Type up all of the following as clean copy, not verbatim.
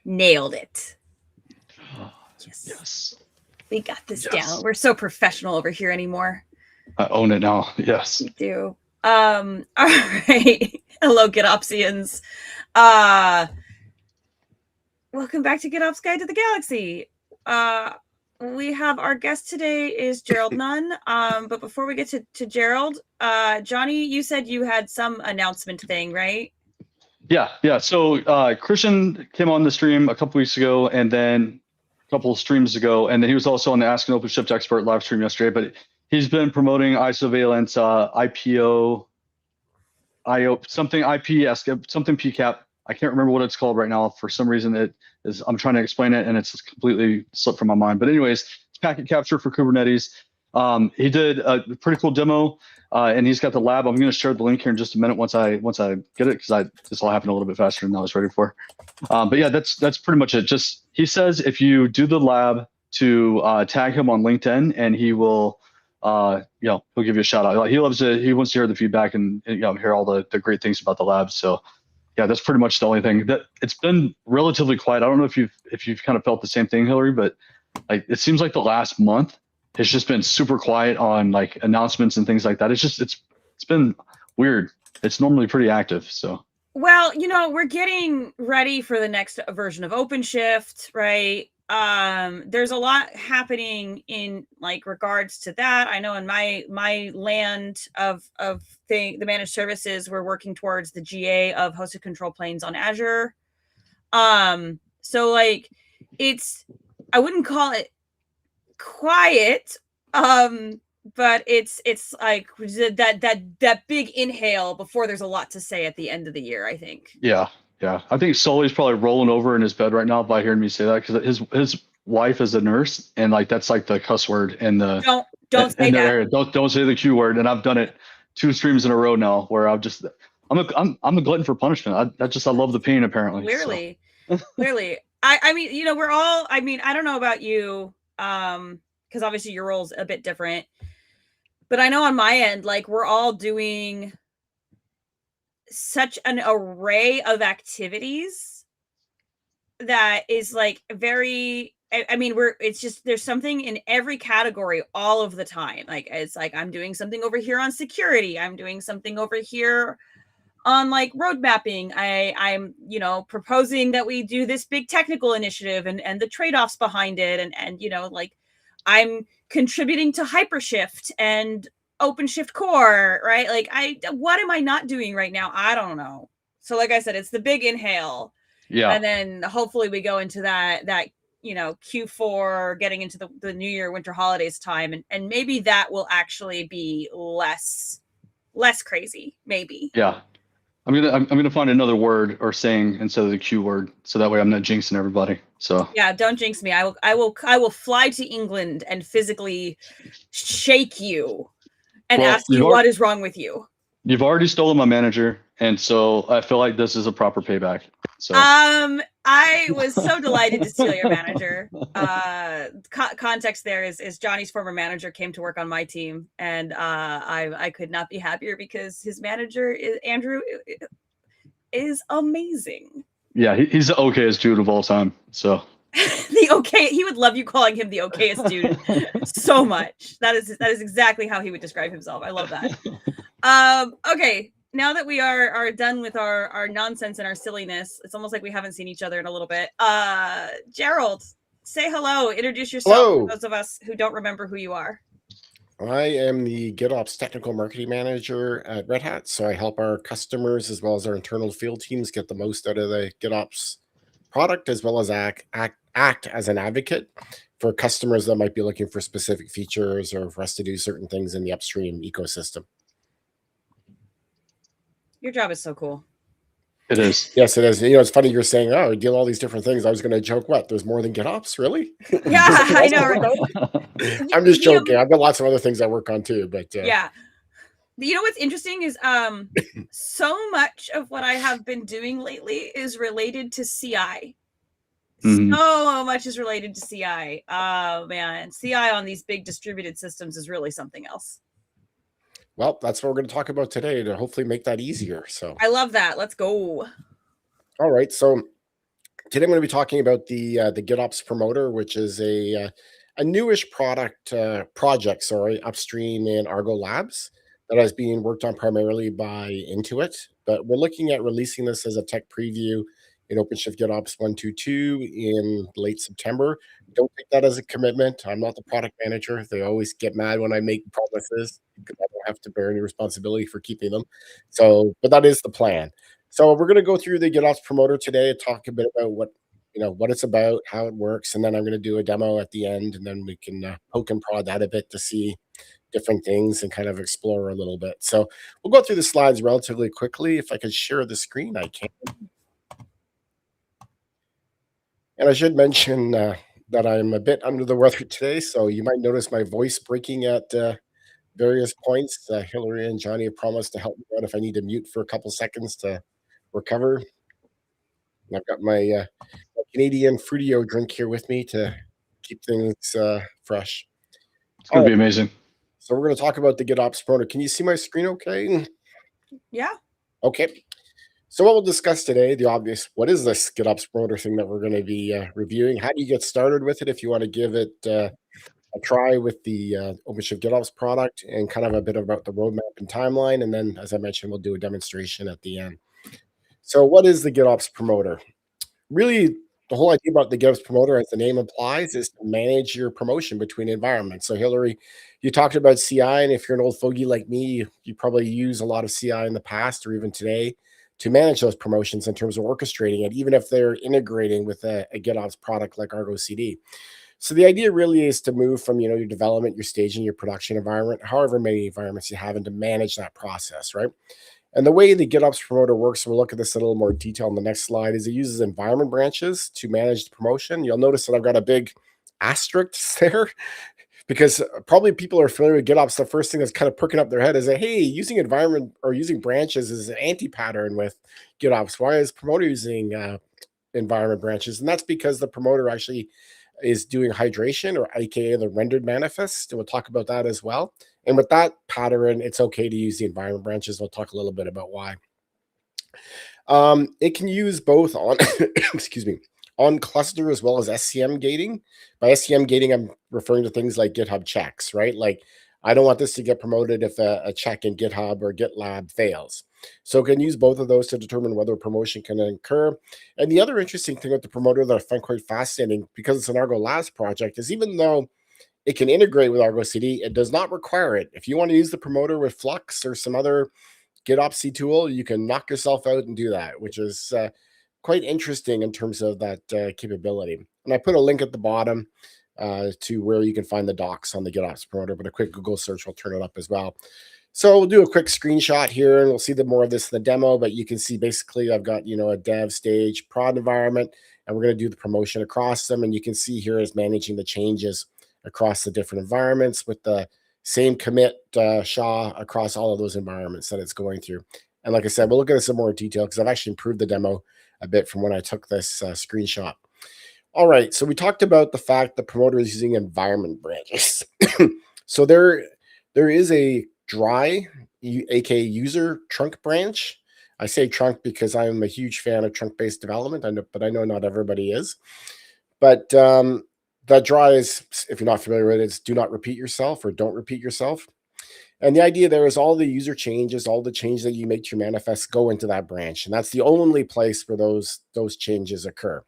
Nailed it. Yes. Yes. We got this down. We're so professional over here anymore. I own it now. Yes. We do. All right. Hello, GitOpsians. Welcome back to GitOps Guide to the Galaxy. We have our guest today is Gerald Nunn. But before we get to Gerald, Jonny, you said you had some announcement thing, right? Yeah. So Christian came on the stream a couple weeks ago, and then a couple of streams ago, and then he was also on the Ask an OpenShift Expert live stream yesterday. But he's been promoting isovalence, IPO, something IPS, something PCAP. I can't remember what it's called right now. For some reason, it is. I'm trying to explain it, and it's completely slipped from my mind. But anyways, it's packet capture for Kubernetes. He did a pretty cool demo, and he's got the lab. I'm going to share the link here in just a minute once I get it, because this all happened a little bit faster than I was ready for. But yeah, that's pretty much it. Just he says if you do the lab to tag him on LinkedIn, and he will. He'll give you a shout out. He loves it. He wants to hear the feedback and hear all the great things about the lab. So yeah, that's pretty much the only thing. That it's been relatively quiet. I don't know if you've kind of felt the same thing, Hilary, but like it seems like the last month has just been super quiet on like announcements and things like that. It's been weird. It's normally pretty active. So well, we're getting ready for the next version of OpenShift, right? There's a lot happening in like regards to that. I know in my land of the managed services, we're working towards the GA of hosted control planes on Azure. So like I wouldn't call it quiet, but it's like that big inhale before there's a lot to say at the end of the year, I think. Yeah. I think Sully's probably rolling over in his bed right now by hearing me say that, because his wife is a nurse, and like that's like the cuss word in the don't say that. Area. Don't say the Q word. And I've done it 2 streams in a row now where I'm a glutton for punishment. I love the pain, apparently. Clearly. Clearly. I mean, we're all, I mean, I don't know about you, because obviously your role's a bit different, but I know on my end, like we're all doing such an array of activities that is like very, I mean, it's just, there's something in every category all of the time. Like, it's like, I'm doing something over here on security. I'm doing something over here on like road mapping. I'm, proposing that we do this big technical initiative and the trade-offs behind it. And, like I'm contributing to Hypershift and OpenShift core, right? Like what am I not doing right now? I don't know. So like I said, it's the big inhale. Yeah. And then hopefully we go into that Q4, getting into the New Year, winter holidays time. And maybe that will actually be less crazy, maybe. Yeah. I'm gonna find another word or saying instead of the Q word, so that way I'm not jinxing everybody. So yeah, don't jinx me. I will fly to England and physically shake you and ask you what is wrong with you. You've already stolen my manager, and so I feel like this is a proper payback. So I was so delighted to steal your manager. Context there is Johnny's former manager came to work on my team, and I could not be happier because his manager Andrew is amazing. Yeah, he's the okayest dude of all time. So he would love you calling him the okayest dude so much. That is exactly how he would describe himself. I love that. Okay. Now that we are done with our nonsense and our silliness, it's almost like we haven't seen each other in a little bit. Gerald, say hello. Introduce yourself. Hello. For those of us who don't remember who you are. I am the GitOps Technical Marketing Manager at Red Hat, so I help our customers as well as our internal field teams get the most out of the GitOps product, as well as act as an advocate for customers that might be looking for specific features or for us to do certain things in the upstream ecosystem. Your job is so cool. It is. Yes, it is. It's funny you're saying, oh, we deal all these different things. I was going to joke, what? There's more than GitOps, really? Yeah, I know. Right? I'm just joking. I've got lots of other things I work on too, but yeah. You know what's interesting is so much of what I have been doing lately is related to CI. Mm-hmm. So much is related to CI. Oh man, CI on these big distributed systems is really something else. Well, that's what we're going to talk about today to hopefully make that easier. So I love that. Let's go. All right. So Today I'm going to be talking about the GitOps promoter, which is a newish project, upstream in Argo Labs that is being worked on primarily by Intuit. But we're looking at releasing this as a tech preview in OpenShift GitOps 1.2.2 in late September. Don't take that as a commitment. I'm not the product manager. They always get mad when I make promises because I don't have to bear any responsibility for keeping them. So, but that is the plan. So we're going to go through the GitOps promoter today, talk a bit about what it's about, how it works, and then I'm going to do a demo at the end, and then we can poke and prod that a bit to see different things and kind of explore a little bit. So we'll go through the slides relatively quickly. If I could share the screen, I can. And I should mention that I'm a bit under the weather today, so you might notice my voice breaking at various points. Hilliary and Jonny have promised to help me out if I need to mute for a couple seconds to recover. And I've got my Canadian Fruitio drink here with me to keep things fresh. It's going to be amazing. So we're going to talk about the GitOps promoter. Can you see my screen okay? Yeah. Okay. So what we'll discuss today, the obvious, what is this GitOps promoter thing that we're going to be reviewing? How do you get started with it if you want to give it a try with the OpenShift GitOps product, and kind of a bit about the roadmap and timeline. And then, as I mentioned, we'll do a demonstration at the end. So what is the GitOps promoter? Really, the whole idea about the GitOps promoter, as the name implies, is to manage your promotion between environments. So Hilliary, you talked about CI, and if you're an old fogey like me, you probably use a lot of CI in the past or even today to manage those promotions in terms of orchestrating it, even if they're integrating with a GitOps product like ArgoCD. So the idea really is to move from your development, your staging, your production environment, however many environments you have, and to manage that process, right? And the way the GitOps promoter works, we'll look at this in a little more detail on the next slide, is it uses environment branches to manage the promotion. You'll notice that I've got a big asterisk there because probably people are familiar with GitOps. The first thing that's kind of perking up their head is that, hey, using environment or using branches is an anti-pattern with GitOps. Why is promoter using environment branches? And that's because the promoter actually is doing hydration, or AKA the rendered manifest. And we'll talk about that as well. And with that pattern, it's okay to use the environment branches. We'll talk a little bit about why. It can use both on, excuse me, on cluster as well as SCM gating. By SCM gating, I'm referring to things like GitHub checks, right? Like, I don't want this to get promoted if a check in GitHub or GitLab fails. So it can use both of those to determine whether a promotion can occur. And the other interesting thing with the promoter that I find quite fascinating, because it's an Argo Labs project, is even though it can integrate with ArgoCD, it does not require it. If you want to use the promoter with Flux or some other GitOps tool, you can knock yourself out and do that, which is quite interesting in terms of that capability. And I put a link at the bottom to where you can find the docs on the GitOps promoter, but a quick Google search will turn it up as well. So we'll do a quick screenshot here, and we'll see more of this in the demo, but you can see basically I've got, a dev, stage, prod environment, and we're going to do the promotion across them. And you can see here is managing the changes across the different environments with the same commit SHA across all of those environments that it's going through. And like I said, we'll look at this in more detail because I've actually improved the demo a bit from when I took this screenshot. All right, so we talked about the fact the promoter is using environment branches. So there is a dry, aka user trunk branch. I say trunk because I'm a huge fan of trunk-based development, but I know not everybody is. But that dry is, if you're not familiar with it, it's do not repeat yourself or don't repeat yourself. And the idea there is all the user changes, all the changes that you make to your manifest go into that branch. And that's the only place where those changes occur.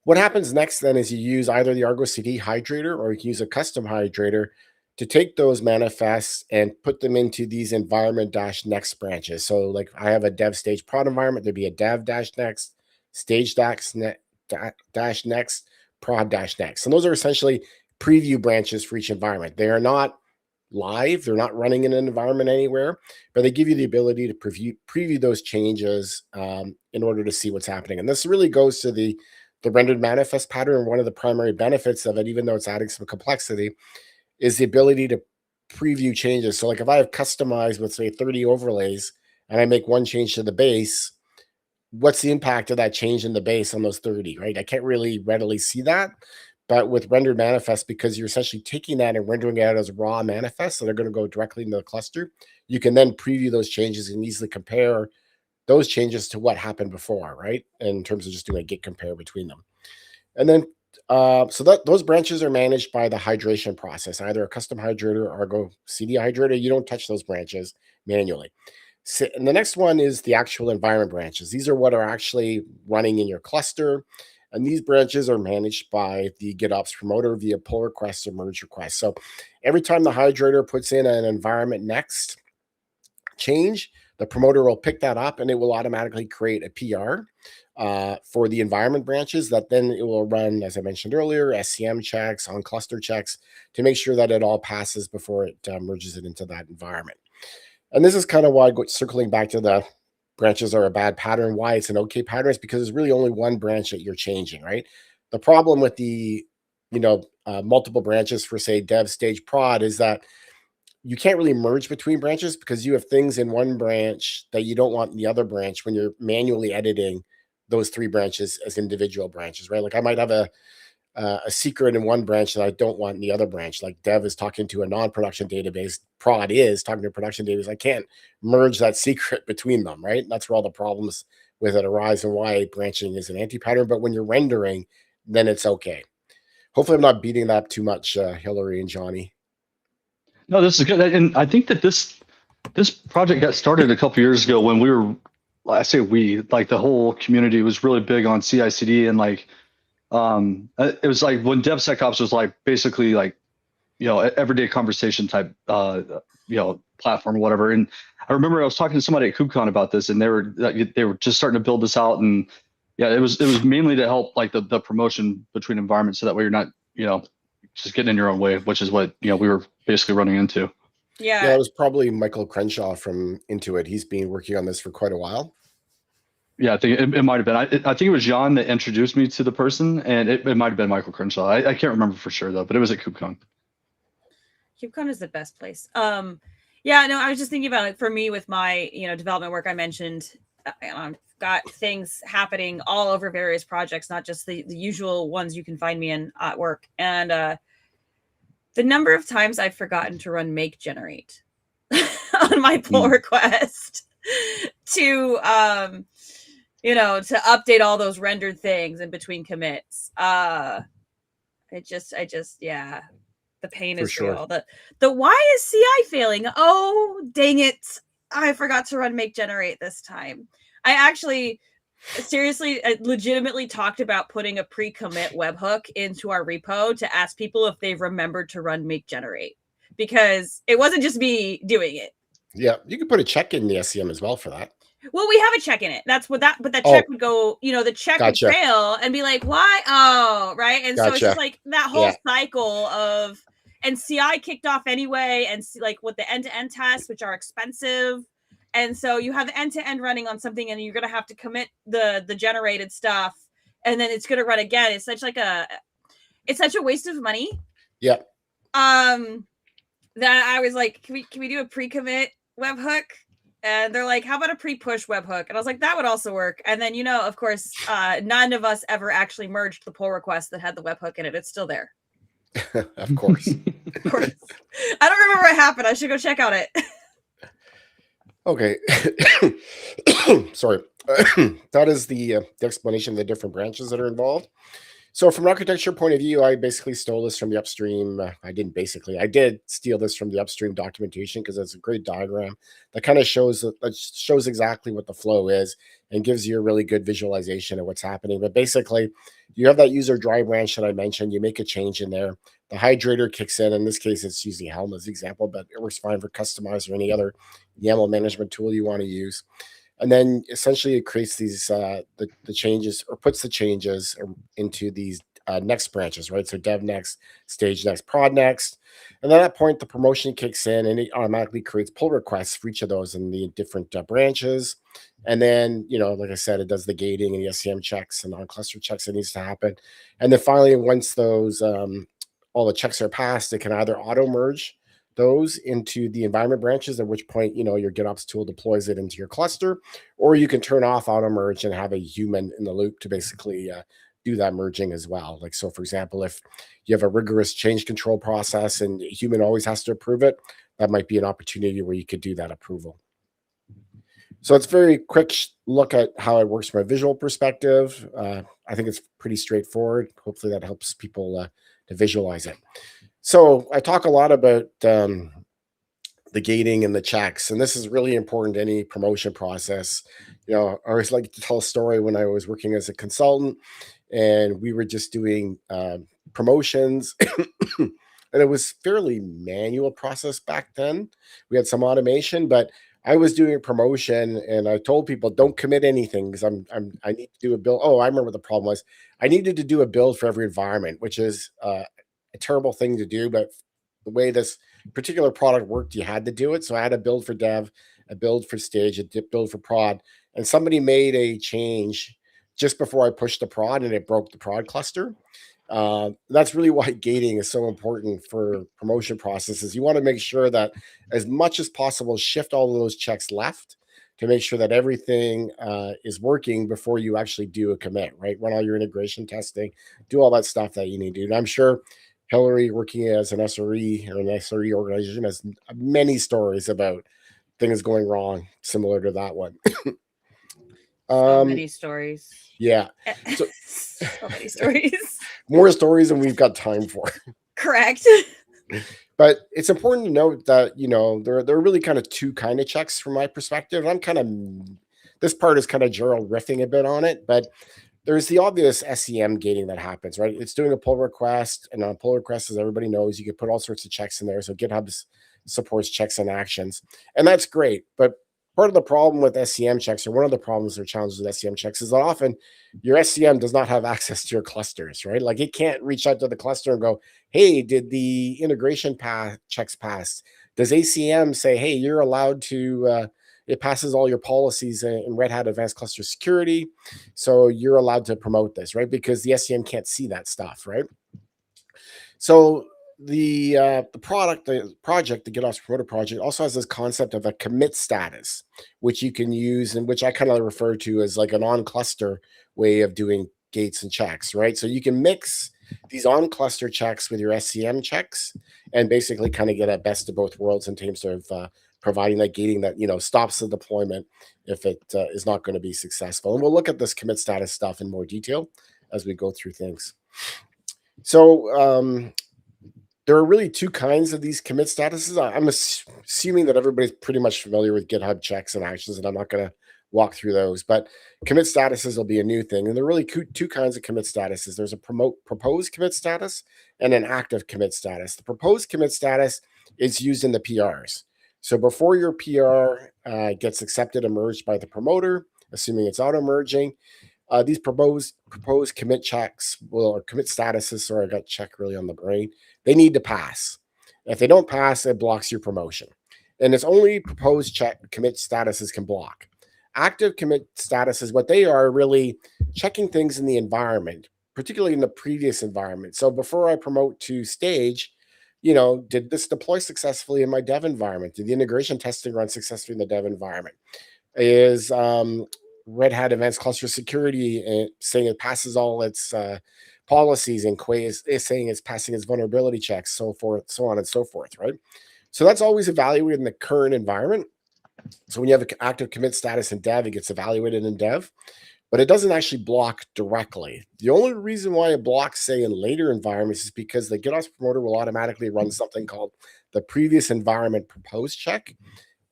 What happens next then is you use either the ArgoCD hydrator or you can use a custom hydrator to take those manifests and put them into these environment-next branches. So like I have a dev stage prod environment, there'd be a dev-next, stage-next, prod-next. And those are essentially preview branches for each environment. They are not live, they're not running in an environment anywhere, but they give you the ability to preview those changes in order to see what's happening. And this really goes to the rendered manifest pattern. One of the primary benefits of it, even though it's adding some complexity, is the ability to preview changes. So like if I have customized with say 30 overlays and I make one change to the base, what's the impact of that change in the base on those 30, right? I can't really readily see that. But with rendered manifest, because you're essentially taking that and rendering it out as raw manifests, so they're going to go directly into the cluster, you can then preview those changes and easily compare those changes to what happened before, right? In terms of just doing a git compare between them. And then, so that those branches are managed by the hydration process, either a custom hydrator or ArgoCD hydrator. You don't touch those branches manually. So, and the next one is the actual environment branches. These are what are actually running in your cluster. And these branches are managed by the GitOps promoter via pull requests or merge requests. So every time the hydrator puts in an environment next change, the promoter will pick that up and it will automatically create a PR for the environment branches that then it will run, as I mentioned earlier, SCM checks, on cluster checks to make sure that it all passes before it merges it into that environment. And this is kind of why, circling back to the branches are a bad pattern, why it's an okay pattern is because there's really only one branch that you're changing, right? The problem with the, multiple branches for, say, dev, stage, prod is that you can't really merge between branches because you have things in one branch that you don't want in the other branch when you're manually editing those 3 branches as individual branches, right? Like I might have a secret in one branch that I don't want in the other branch. Like dev is talking to a non-production database, prod is talking to a production database. I can't merge that secret between them, right? And that's where all the problems with it arise and why branching is an anti-pattern. But when you're rendering, then it's okay. Hopefully I'm not beating that up too much, Hilliary and Jonny. No, this is good. And I think that this project got started a couple years ago when we were, I say we, like the whole community was really big on CI/CD and like, it was like when DevSecOps was like basically like, everyday conversation type, platform or whatever. And I remember I was talking to somebody at KubeCon about this, and they were just starting to build this out. And yeah, it was mainly to help like the promotion between environments, so that way you're not, just getting in your own way, which is what we were basically running into. Yeah, it was probably Michael Crenshaw from Intuit. He's been working on this for quite a while. Yeah, I think it might have been. I think it was John that introduced me to the person, and it might have been Michael Crenshaw. I can't remember for sure though, but it was at KubeCon. KubeCon is the best place. Yeah, no, I was just thinking about it for me with my, development work. I mentioned, I've got things happening all over various projects, not just the usual ones you can find me in at work. And the number of times I've forgotten to run make generate on my pull request to to update all those rendered things in between commits. I just yeah, the pain is real. The why is CI failing? Oh, dang it. I forgot to run make generate this time. I actually seriously legitimately talked about putting a pre-commit webhook into our repo to ask people if they've remembered to run make generate, because it wasn't just me doing it. Yeah, you could put a check in the SCM as well for that. Well, we have a check in it. That's what but that check would go, the check would fail and be like, why? Oh, right. And so it's just like that whole cycle of, and CI kicked off anyway. And like with the end-to-end tests, which are expensive. And so you have the end-to-end running on something and you're going to have to commit the generated stuff. And then it's going to run again. It's such a waste of money. Yeah. That I was like, can we do a pre-commit webhook? And they're like, how about a pre-push webhook? And I was like, that would also work. And then, of course, none of us ever actually merged the pull request that had the webhook in it. It's still there. Of course. Of course. I don't remember what happened. I should go check on it. Okay. Sorry. That is the explanation of the different branches that are involved. So from an architecture point of view, I basically stole this from the upstream. I did steal this from the upstream documentation because it's a great diagram that kind of shows exactly what the flow is and gives you a really good visualization of what's happening. But basically, you have that user dry branch that I mentioned. You make a change in there. The hydrator kicks in. In this case, it's using Helm as the example, but it works fine for Customize or any other YAML management tool you want to use. And then essentially it creates these the changes, or puts the changes into these next branches, right? So dev next, stage next, prod next. And at that point, the promotion kicks in and it automatically creates pull requests for each of those in the different branches. And then, like I said, it does the gating and the SCM checks and on-cluster checks that needs to happen. And then finally, once those all the checks are passed, it can either auto-merge those into the environment branches, at which point, your GitOps tool deploys it into your cluster, or you can turn off auto merge and have a human in the loop to basically do that merging as well. Like, so for example, if you have a rigorous change control process and a human always has to approve it, that might be an opportunity where you could do that approval. So it's very quick look at how it works from a visual perspective. I think it's pretty straightforward. Hopefully that helps people to visualize it. So I talk a lot about the gating and the checks, and this is really important to any promotion process. I always like to tell a story when I was working as a consultant, and we were just doing promotions. And it was fairly manual process back then. We had some automation, but I was doing a promotion and I told people don't commit anything because I need to do a build. Oh, I remember what the problem was. I needed to do a build for every environment, which is a terrible thing to do, but the way this particular product worked, you had to do it. So I had a build for dev, a build for stage, a build for prod, and somebody made a change just before I pushed the prod and it broke the prod cluster. That's really why gating is so important for promotion processes. You want to make sure that as much as possible, shift all of those checks left to make sure that everything is working before you actually do a commit, right? Run all your integration testing, do all that stuff that you need to do. And I'm sure Hilliary, working as an SRE or an SRE organization, has many stories about things going wrong similar to that one. So many stories. Yeah. So, so many stories. More stories than we've got time for. Correct. But it's important to note that, there are really kind of two kind of checks from my perspective. This part is kind of Gerald riffing a bit on it, but there's the obvious SEM gating that happens, right? It's doing a pull request, and on pull requests, as everybody knows, you can put all sorts of checks in there. So GitHub supports checks and actions, and that's great. But part of the problem with SEM checks, or one of the problems or challenges with SEM checks, is that often your SEM does not have access to your clusters, right? Like it can't reach out to the cluster and go, hey, did the integration checks pass? Does ACM say, hey, you're allowed to, it passes all your policies in Red Hat Advanced Cluster Security, so you're allowed to promote this, right? Because the SEM can't see that stuff, right? So the project, the GitOps Promoter project, also has this concept of a commit status, which you can use and which I kind of refer to as like an on-cluster way of doing gates and checks, right? So you can mix these on-cluster checks with your SEM checks and basically kind of get a best of both worlds in terms of providing that gating that stops the deployment if it is not going to be successful. And we'll look at this commit status stuff in more detail as we go through things. So there are really two kinds of these commit statuses. I'm assuming that everybody's pretty much familiar with GitHub checks and actions, and I'm not going to walk through those, but commit statuses will be a new thing. And there are really two kinds of commit statuses. There's a proposed commit status and an active commit status. The proposed commit status is used in the PRs. So before your PR gets accepted and merged by the promoter, assuming it's auto merging, these proposed commit checks or commit statuses, sorry, I got check really on the brain, they need to pass. If they don't pass, it blocks your promotion. And it's only proposed commit statuses can block. Active commit statuses, what they are really checking things in the environment, particularly in the previous environment. So before I promote to stage, did this deploy successfully in my dev environment? Did the integration testing run successfully in the dev environment? Is Red Hat Advanced Cluster Security saying it passes all its policies, and Quay is saying it's passing its vulnerability checks, so on and so forth, right? So that's always evaluated in the current environment. So when you have an active commit status in dev, it gets evaluated in dev, but it doesn't actually block directly. The only reason why it blocks, say, in later environments is because the GitOps promoter will automatically run something called the previous environment proposed check.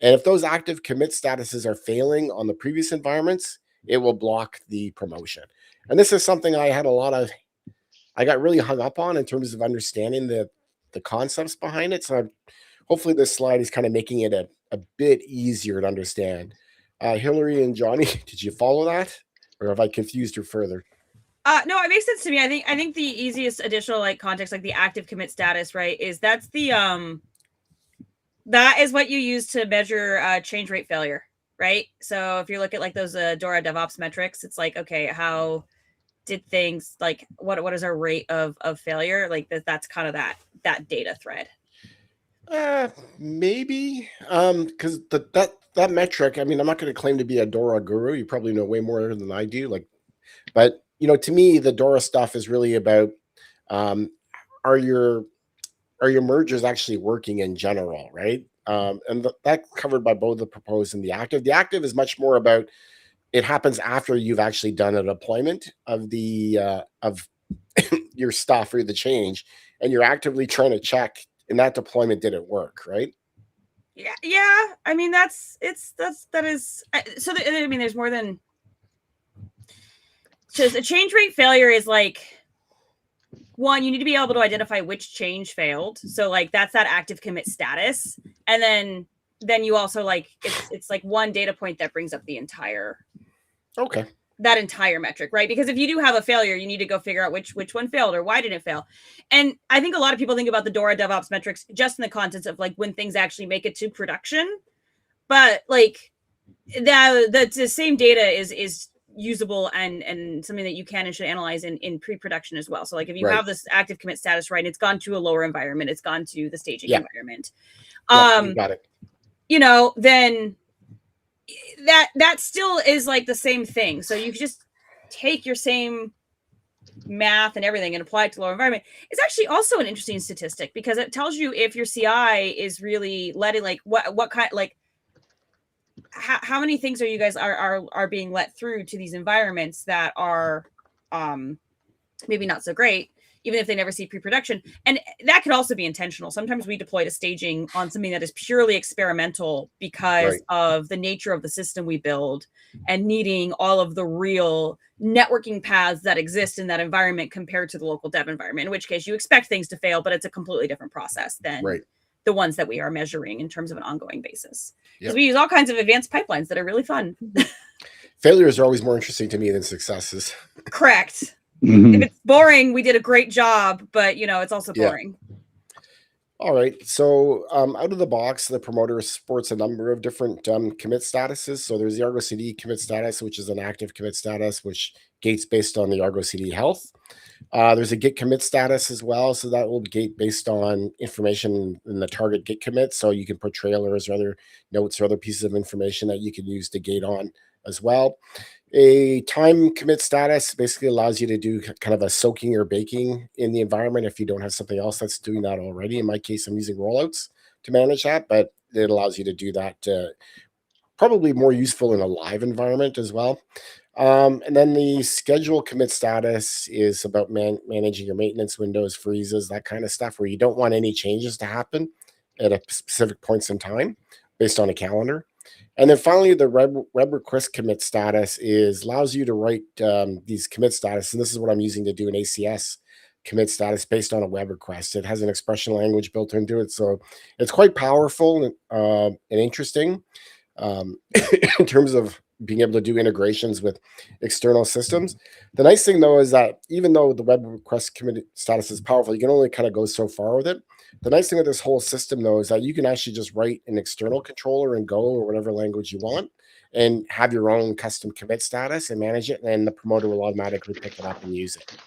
And if those active commit statuses are failing on the previous environments, it will block the promotion. And this is something I got really hung up on in terms of understanding the concepts behind it. So hopefully this slide is kind of making it a bit easier to understand. Hilliary and Jonny, did you follow that? Or have I confused you further? No, it makes sense to me. I think the easiest additional context, like the active commit status, right, is that's the that is what you use to measure change rate failure, right? So if you look at those Dora DevOps metrics, it's like, okay, how did things what is our rate of failure? That's kind of that data thread. Maybe because that metric, I mean, I'm not going to claim to be a Dora guru. You probably know way more than I do. But to me, the Dora stuff is really about are your mergers actually working in general, right? And that's covered by both the proposed and the active. The active is much more about, it happens after you've actually done a deployment of the of your stuff or the change, and you're actively trying to check in that deployment, did it work, right? Yeah. I mean, that is so. I mean, there's more than just a change rate failure. Is like, one, you need to be able to identify which change failed. So like that's that active commit status, and then you also like it's like one data point that brings up the entire that entire metric, right? Because if you do have a failure, you need to go figure out which one failed or why did it fail. And I think a lot of people think about the DORA DevOps metrics just in the context of like when things actually make it to production, but like the same data is usable and something that you can and should analyze in pre-production as well. So like if you have this active commit status, right, it's gone to a lower environment, it's gone to the staging environment. You got it. You know, then that still is like the same thing. So you just take your same math and everything and apply it to lower environment. It's actually also an interesting statistic because it tells you if your CI is really letting like what kind, like how many things are you guys are being let through to these environments that are maybe not so great, even if they never see pre-production. And that could also be intentional. Sometimes we deploy to staging on something that is purely experimental because of the nature of the system we build and needing all of the real networking paths that exist in that environment compared to the local dev environment, in which case you expect things to fail, but it's a completely different process than the ones that we are measuring in terms of an ongoing basis. Because we use all kinds of advanced pipelines that are really fun. Failures are always more interesting to me than successes. Correct. If it's boring, we did a great job, but you know, it's also boring. All right. So out of the box, the promoter supports a number of different commit statuses. So there's the ArgoCD commit status, which is an active commit status, which gates based on the ArgoCD health. There's a git commit status as well. So that will gate based on information in the target git commit. So you can put trailers or other notes or other pieces of information that you can use to gate on as well. A time commit status basically allows you to do kind of a soaking or baking in the environment if you don't have something else that's doing that already. In my case, I'm using rollouts to manage that, but it allows you to do that. Probably more useful in a live environment as well. And then the schedule commit status is about managing your maintenance windows, freezes, that kind of stuff, where you don't want any changes to happen at a specific points in time based on a calendar. And then finally, the web request commit status allows you to write these commit status. And this is what I'm using to do an ACS commit status based on a web request. It has an expression language built into it. So it's quite powerful and interesting in terms of being able to do integrations with external systems. The nice thing, though, is that even though the web request commit status is powerful, you can only kind of go so far with it. The nice thing with this whole system, though, is that you can actually just write an external controller in Go or whatever language you want and have your own custom commit status and manage it, and the promoter will automatically pick it up and use it.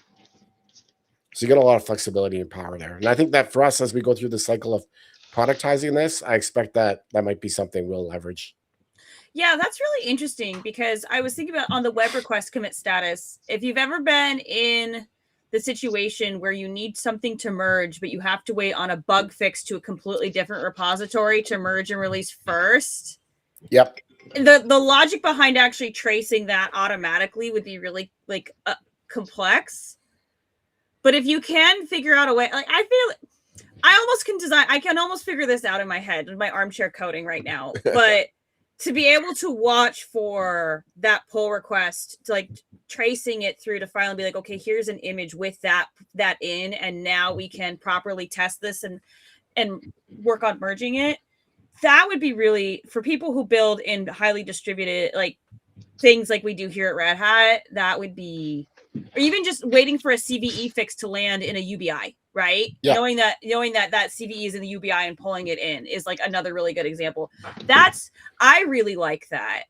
So you get a lot of flexibility and power there. And I think that for us, as we go through the cycle of productizing this, I expect that might be something we'll leverage. Yeah, that's really interesting because I was thinking about on the web request commit status, if you've ever been in the situation where you need something to merge, but you have to wait on a bug fix to a completely different repository to merge and release first. Yep. The logic behind actually tracing that automatically would be really like complex. But if you can figure out a way, like I feel I can almost figure this out in my head in my armchair coding right now, but to be able to watch for that pull request, to like tracing it through to file and be like, okay, here's an image with that in, and now we can properly test this and work on merging it. That would be really, for people who build in highly distributed like things like we do here at Red Hat, that would be, or even just waiting for a CVE fix to land in a UBI, right? Yeah. Knowing that CVE is in the UBI and pulling it in is like another really good example. I really like that.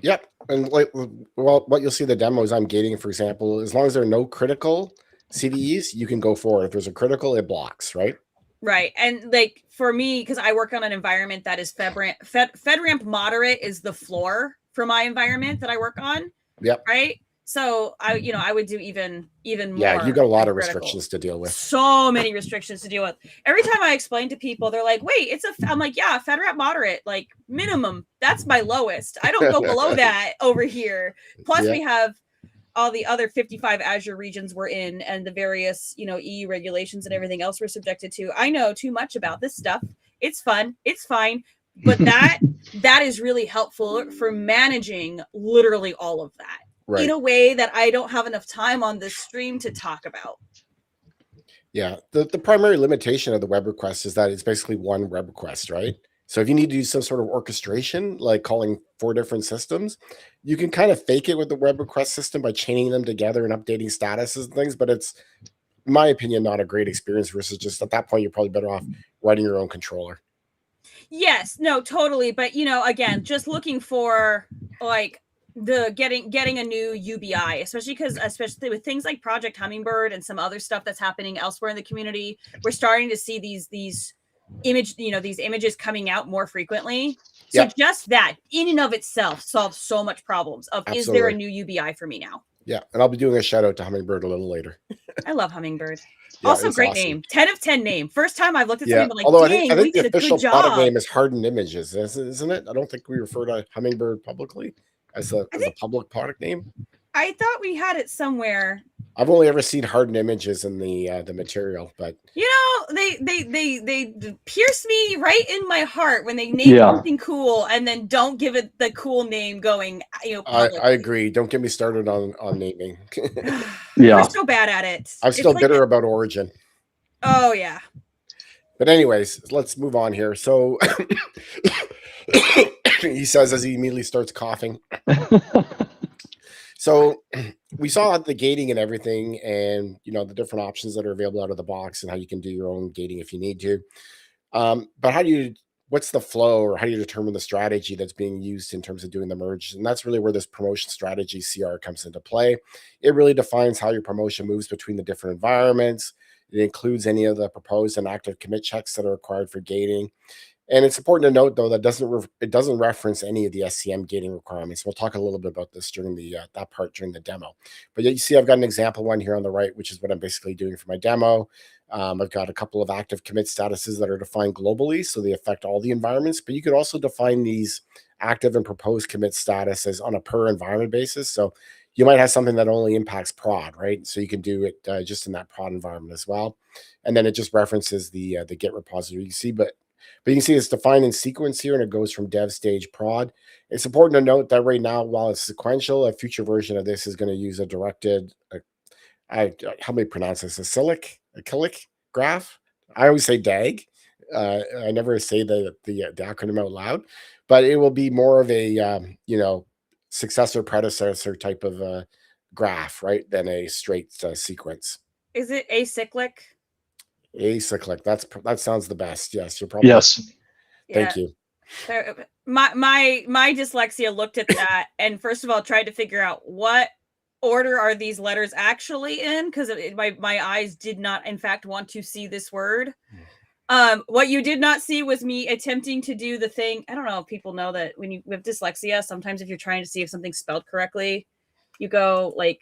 Yep. And like, well, what you'll see the demos I'm gating, for example, as long as there are no critical CVEs, you can go forward. If there's a critical, it blocks, right? Right. And like for me, because I work on an environment that is FedRAMP moderate is the floor for my environment that I work on. Yep. Right. So I would do even more. Yeah, you got a lot of critical. restrictions to deal with. So many restrictions to deal with. Every time I explain to people, they're like, "Wait, I'm like, yeah, FedRAMP moderate, like minimum. That's my lowest. I don't go below that over here." Plus, we have all the other 55 Azure regions we're in, and the various EU regulations and everything else we're subjected to. I know too much about this stuff. It's fun. It's fine. But that is really helpful for managing literally all of that. Right. In a way that I don't have enough time on this stream to talk about. Yeah, the primary limitation of the web request is that it's basically one web request, right? So if you need to do some sort of orchestration, like calling 4 different systems, you can kind of fake it with the web request system by chaining them together and updating statuses and things, but it's, in my opinion, not a great experience versus just at that point, you're probably better off writing your own controller. Yes, no, totally. But, again, just looking for like the getting a new UBI, especially with things like Project Hummingbird and some other stuff that's happening elsewhere in the community, we're starting to see these images coming out more frequently. So just that in and of itself solves so much problems of Absolutely. Is there a new UBI for me now? Yeah, and I'll be doing a shout out to Hummingbird a little later. I love Hummingbird. Yeah, also, great awesome. Name. 10 of 10 name. First time I've looked at something, like, although dang, I think we the did a official good job. product name is Hardened Images, isn't it? I don't think we refer to Hummingbird publicly as a public product name. I thought we had it somewhere. I've only ever seen Hardened Images in the material, but they pierce me right in my heart when they name something cool and then don't give it the cool name going. I agree. Don't get me started on naming. We're so bad at it. I'm still bitter about Origin. Oh yeah. But anyways, let's move on here. So he says as he immediately starts coughing. So we saw the gating and everything, and the different options that are available out of the box and how you can do your own gating if you need to. But what's the flow, or how do you determine the strategy that's being used in terms of doing the merge? And that's really where this promotion strategy CR comes into play. It really defines how your promotion moves between the different environments. It includes any of the proposed and active commit checks that are required for gating. And it's important to note, though, that it doesn't reference any of the SCM gating requirements. We'll talk a little bit about this during that part during the demo. But you see, I've got an example one here on the right, which is what I'm basically doing for my demo. I've got a couple of active commit statuses that are defined globally, so they affect all the environments. But you could also define these active and proposed commit statuses on a per environment basis. So you might have something that only impacts prod, right? So you can do it just in that prod environment as well. And then it just references the Git repository. You see, but you can see it's defined in sequence here, and it goes from dev stage prod. It's important to note that right now, while it's sequential, a future version of this is going to use a directed, how do you pronounce this? Acyclic graph? I always say DAG. I never say the acronym out loud, but it will be more of a, successor predecessor type of graph, right, than a straight sequence. Is it acyclic? Acyclic. That sounds the best. Yes, you're probably Thank you. My dyslexia looked at that and first of all tried to figure out what order are these letters actually in, because my eyes did not in fact want to see this word. What you did not see was me attempting to do the thing. I don't know if people know that when you have dyslexia, sometimes if you're trying to see if something's spelled correctly, you go like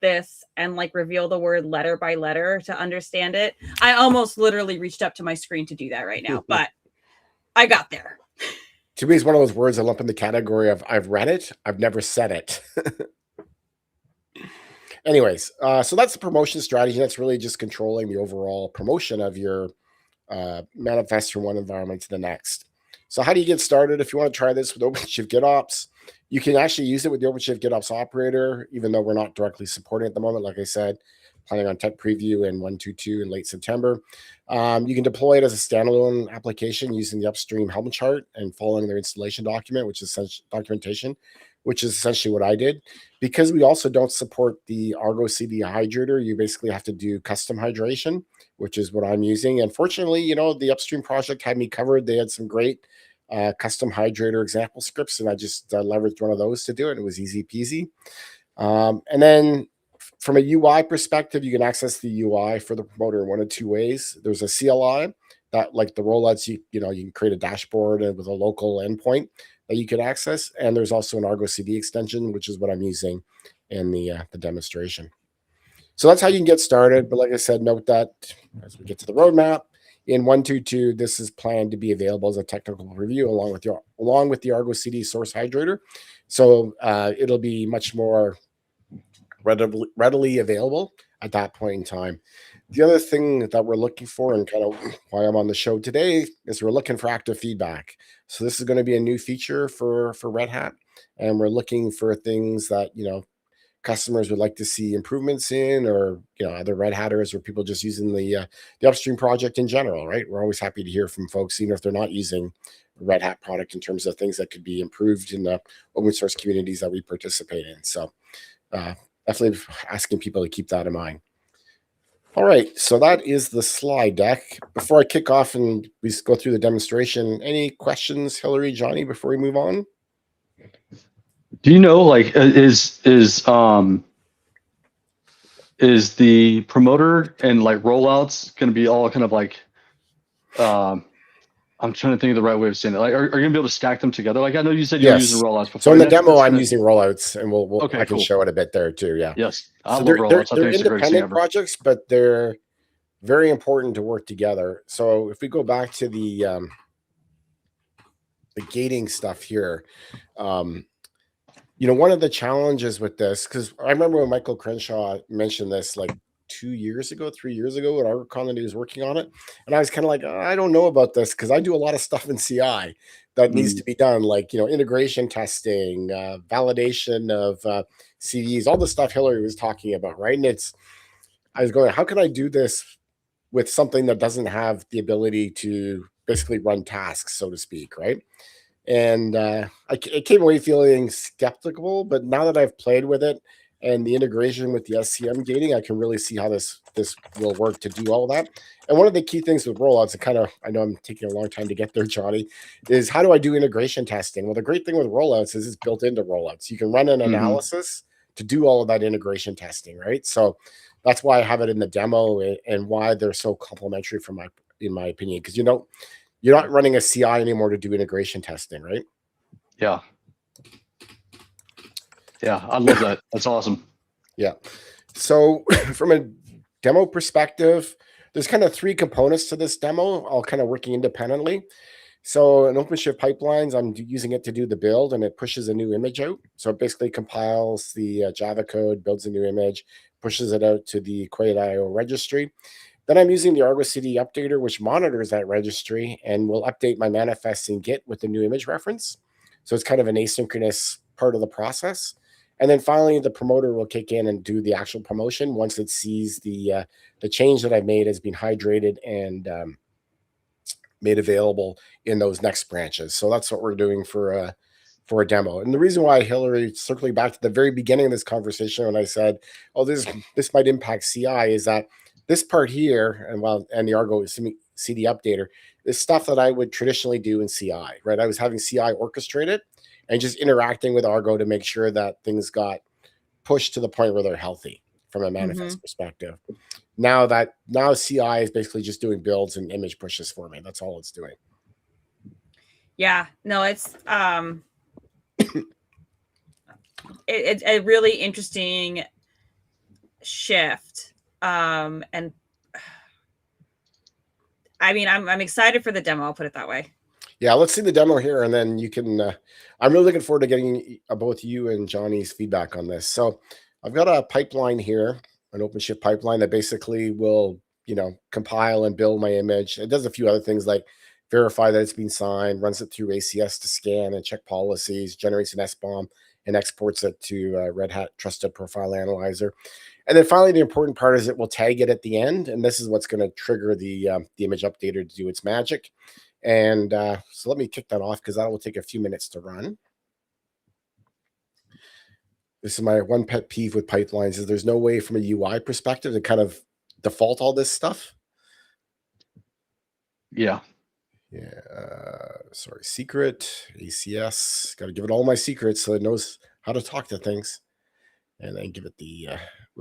this and reveal the word letter by letter to understand it. I almost literally reached up to my screen to do that right now, but I got there. To me, it's one of those words I lump in the category of I've read it, I've never said it. Anyways, so that's the promotion strategy. That's really just controlling the overall promotion of your manifest from one environment to the next. So how do you get started? If you want to try this with OpenShift GitOps, you can actually use it with the OpenShift GitOps operator, even though we're not directly supporting it at the moment. Like I said, planning on tech preview in 1.2.2 in late September. You can deploy it as a standalone application using the upstream Helm chart and following their installation document, which is documentation, which is essentially what I did. Because we also don't support the ArgoCD hydrator, you basically have to do custom hydration, which is what I'm using. And fortunately, the upstream project had me covered. They had some great custom hydrator example scripts, and I just leveraged one of those to do it. It was easy peasy. And then from a UI perspective, you can access the UI for the promoter in one of two ways. There's a CLI that, like the rollouts, you can create a dashboard with a local endpoint that you could access. And there's also an ArgoCD extension, which is what I'm using and the demonstration. So that's how you can get started. But like I said, note that as we get to the roadmap, in 1.2.2, this is planned to be available as a technical review along with the ArgoCD source hydrator. So it'll be much more readily available at that point in time. The other thing that we're looking for, and kind of why I'm on the show today, is we're looking for active feedback. So this is going to be a new feature for Red Hat, and we're looking for things that customers would like to see improvements in, or other Red Hatters or people just using the upstream project in general. Right? We're always happy to hear from folks, even if they're not using a Red Hat product, in terms of things that could be improved in the open source communities that we participate in. So definitely asking people to keep that in mind. All right, so that is the slide deck. Before I kick off and we go through the demonstration, any questions, Hilliary, Jonny, before we move on? Do you know, like, is the promoter and like rollouts going to be all kind of like, I'm trying to think of the right way of saying it. Like, are you going to be able to stack them together? Like, I know you said you were using rollouts before. So in the demo, I'm using rollouts, and I can show it a bit there too. Yeah. Yes. I so love rollouts. They're independent projects, but they're very important to work together. So if we go back to the gating stuff here, one of the challenges with this, because I remember when Michael Crenshaw mentioned this like 3 years ago at ArgoCon, that he was working on it, and I was kind of like, I don't know about this, because I do a lot of stuff in CI that needs to be done, like integration testing, validation of CVs, all the stuff Hilliary was talking about, right? And I was going, how can I do this with something that doesn't have the ability to basically run tasks, so to speak, right? And I came away feeling skeptical, but now that I've played with it and the integration with the SCM gating, I can really see how this will work to do all that. And one of the key things with rollouts, I know I'm taking a long time to get there, Jonny, is how do I do integration testing? Well, the great thing with rollouts is it's built into rollouts. You can run an analysis to do all of that integration testing, right? So that's why I have it in the demo, and why they're so complementary in my opinion, because you're not running a CI anymore to do integration testing, right? Yeah. Yeah, I love that. That's awesome. Yeah. So from a demo perspective, there's kind of 3 components to this demo, all kind of working independently. So in OpenShift pipelines, I'm using it to do the build, and it pushes a new image out. So it basically compiles the Java code, builds a new image, pushes it out to the Quay.io registry. Then I'm using the ArgoCD updater, which monitors that registry and will update my manifests in Git with the new image reference. So it's kind of an asynchronous part of the process. And then finally, the promoter will kick in and do the actual promotion once it sees the change that I've made has been hydrated and made available in those next branches. So that's what we're doing for a demo. And the reason why, Hilliary, circling back to the very beginning of this conversation when I said, oh, this might impact CI, is that this part here, and the ArgoCD updater, is stuff that I would traditionally do in CI, right? I was having CI orchestrated and just interacting with Argo to make sure that things got pushed to the point where they're healthy from a manifest perspective. Now CI is basically just doing builds and image pushes for me. That's all it's doing. Yeah, no, it's it's a really interesting shift. And I mean, I'm excited for the demo. I'll put it that way. Yeah, let's see the demo here, and then you can. I'm really looking forward to getting both you and Jonny's feedback on this. So I've got a pipeline here, an OpenShift pipeline that basically will, compile and build my image. It does a few other things like verify that it's been signed, runs it through ACS to scan and check policies, generates an SBOM, and exports it to Red Hat Trusted Profile Analyzer. And then finally, the important part is it will tag it at the end, and this is what's going to trigger the image updater to do its magic. And so let me kick that off, because that will take a few minutes to run. This is my one pet peeve with pipelines, is there's no way from a UI perspective to kind of default all this stuff. Yeah. Yeah. Sorry. Secret, ACS. Got to give it all my secrets so it knows how to talk to things. And then give it the,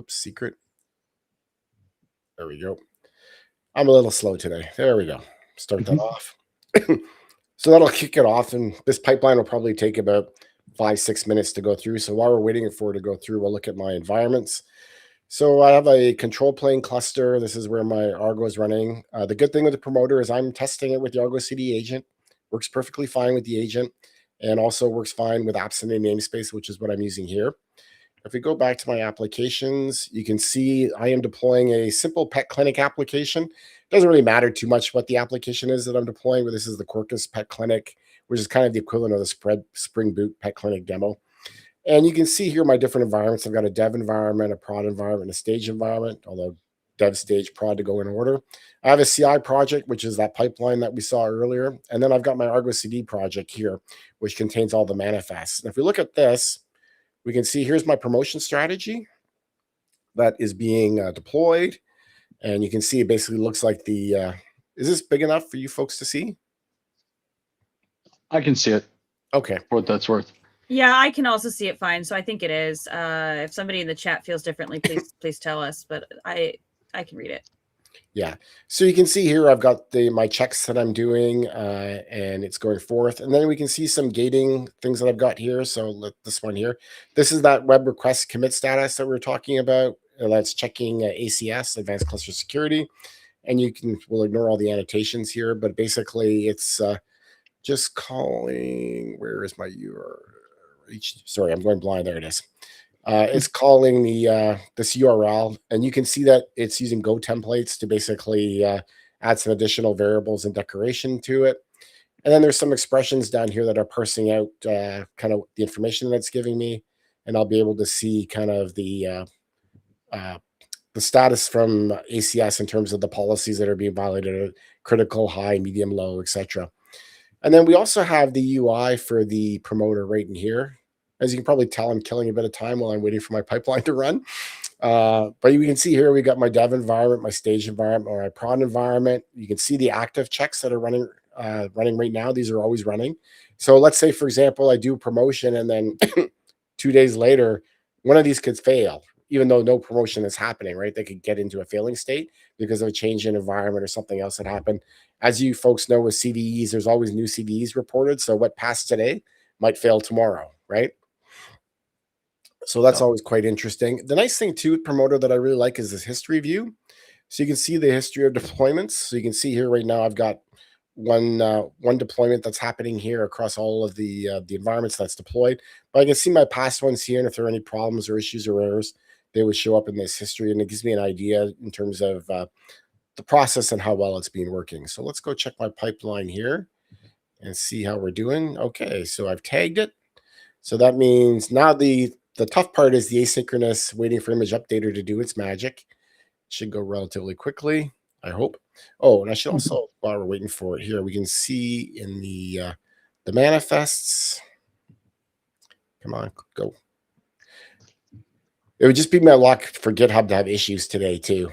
secret. There we go. I'm a little slow today. There we go. Start that off. So that'll kick it off. And this pipeline will probably take about 5-6 minutes to go through. So while we're waiting for it to go through, we'll look at my environments. So I have a control plane cluster. This is where my Argo is running. The good thing with the promoter is I'm testing it with the ArgoCD agent. Works perfectly fine with the agent, and also works fine with apps in the namespace, which is what I'm using here. If we go back to my applications, you can see I am deploying a simple pet clinic application. It doesn't really matter too much what the application is that I'm deploying, but this is the Quarkus Pet Clinic, which is kind of the equivalent of the Spring Boot Pet Clinic demo. And you can see here my different environments. I've got a dev environment, a prod environment, a stage environment, although dev, stage, prod to go in order. I have a CI project, which is that pipeline that we saw earlier. And then I've got my ArgoCD project here, which contains all the manifests. And if we look at this, we can see here's my promotion strategy that is being deployed. And you can see it basically looks like the, is this big enough for you folks to see? I can see it. Okay. For what that's worth. Yeah, I can also see it fine. So I think it is. If somebody in the chat feels differently, please tell us. But I can read it. Yeah. So you can see here I've got my checks that I'm doing, and it's going forth. And then we can see some gating things that I've got here. So this one here. This is that web request commit status that we were talking about. That's checking ACS, Advanced Cluster Security. And we'll ignore all the annotations here, but basically it's just calling, where is my URL? Sorry, I'm going blind. There it is. It's calling this URL, and you can see that it's using Go templates to basically add some additional variables and decoration to it. And then there's some expressions down here that are parsing out kind of the information that it's giving me, and I'll be able to see kind of the status from ACS in terms of the policies that are being violated, critical, high, medium, low, etc. And then we also have the UI for the promoter right in here. As you can probably tell, I'm killing a bit of time while I'm waiting for my pipeline to run. But you can see here, we got my dev environment, my stage environment, or my prod environment. You can see the active checks that are running right now. These are always running. So let's say, for example, I do a promotion and then 2 days later, one of these could fail, even though no promotion is happening, right? They could get into a failing state because of a change in environment or something else that happened. As you folks know with CVEs, there's always new CVEs reported. So what passed today might fail tomorrow, right? So that's always quite interesting. The nice thing too, Promoter, that I really like is this history view. So you can see the history of deployments. So you can see here right now, I've got one deployment that's happening here across all of the environments that's deployed. But I can see my past ones here, and if there are any problems or issues or errors, they would show up in this history, and it gives me an idea in terms of the process and how well it's been working. So let's go check my pipeline here and see how we're doing. Okay, so I've tagged it. So that means now the tough part is the asynchronous waiting for image updater to do its magic. It should go relatively quickly, I hope. Oh, and I should also, while we're waiting for it here, we can see in the manifests. Come on, go. It would just be my luck for GitHub to have issues today too.